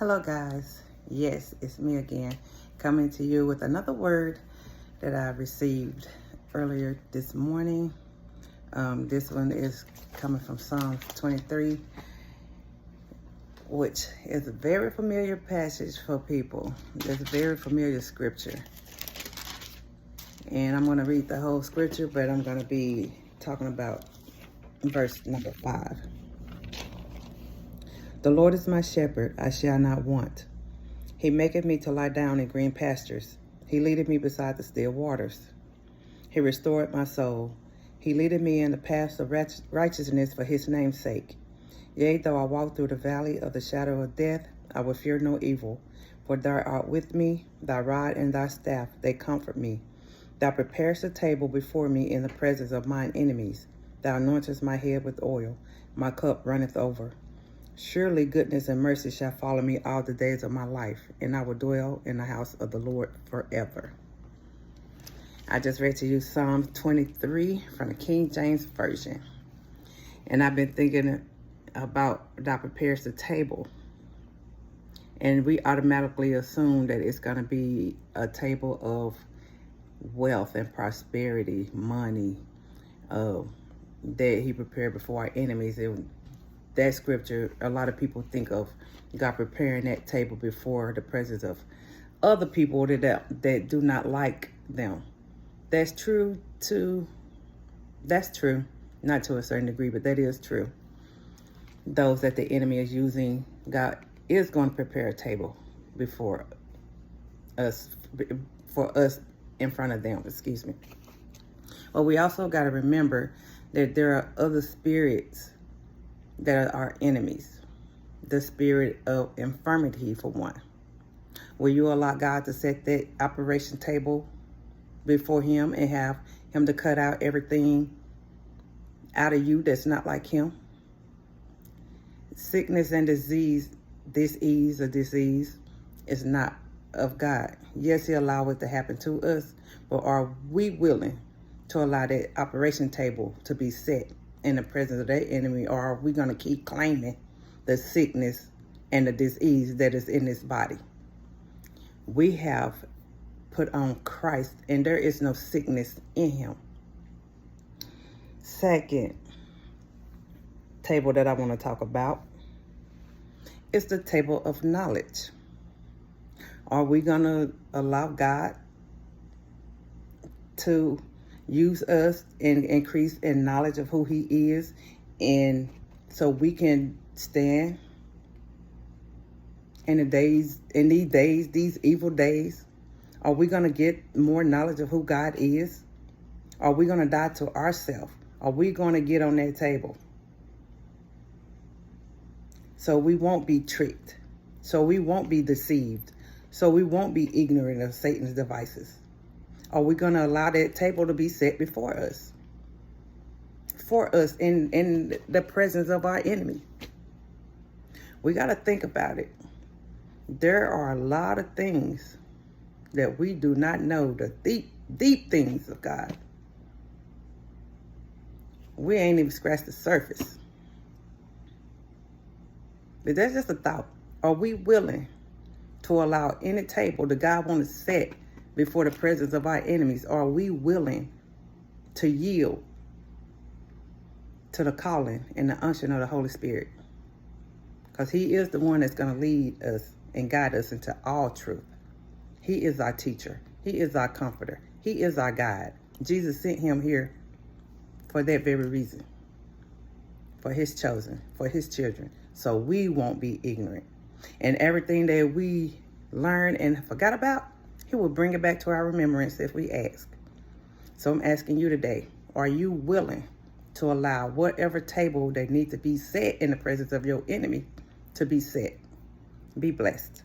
Hello guys, yes, it's me again, coming to you with another word that I received earlier this morning. This one is coming from Psalms 23, which is a very familiar passage for people. It's a very familiar scripture. And I'm going to read the whole scripture, but I'm going to be talking about verse number 5. The Lord is my shepherd, I shall not want. He maketh me to lie down in green pastures. He leadeth me beside the still waters. He restored my soul. He leadeth me in the paths of righteousness for his name's sake. Yea, though I walk through the valley of the shadow of death, I will fear no evil. For thou art with me, thy rod and thy staff, they comfort me. Thou preparest a table before me in the presence of mine enemies. Thou anointest my head with oil. My cup runneth over. Surely goodness and mercy shall follow me all the days of my life, and I will dwell in the house of the Lord forever. I just read to you Psalm 23 from the King James Version. And I've been thinking about thou prepares the table. And we automatically assume that it's going to be a table of wealth and prosperity, money, that he prepared before our enemies. That scripture, a lot of people think of God preparing that table before the presence of other people that do not like them. That's true, not to a certain degree, but that is true. Those that the enemy is using, God is going to prepare a table before us, for us in front of them, excuse me. But we also got to remember that there are other spirits that are our enemies. The spirit of infirmity, for one. Will you allow God to set that operation table before him and have him to cut out everything out of you that's not like him? Sickness and disease is not of God. Yes, he allowed it to happen to us, but are we willing to allow that operation table to be set in the presence of that enemy, or are we going to keep claiming the sickness and the disease that is in this body? We have put on Christ, and there is no sickness in him. Second table that I want to talk about is the table of knowledge. Are we going to allow God to use us and increase in knowledge of who he is, and so we can stand in these evil days? Are we going to get more knowledge of who God is? Are we going to die to ourselves? Are we going to get on that table so we won't be tricked, so we won't be deceived, so we won't be ignorant of Satan's devices? Are we going to allow that table to be set before us? For us in the presence of our enemy? We got to think about it. There are a lot of things that we do not know, the deep things of God. We ain't even scratched the surface. But that's just a thought. Are we willing to allow any table that God wants to set before the presence of our enemies? Are we willing to yield to the calling and the unction of the Holy Spirit? Because he is the one that's going to lead us and guide us into all truth. He is our teacher. He is our comforter. He is our guide. Jesus sent him here for that very reason. For his chosen, for his children. So we won't be ignorant. And everything that we learned and forgot about, he will bring it back to our remembrance if we ask. So I'm asking you today, are you willing to allow whatever table that needs to be set in the presence of your enemy to be set? Be blessed.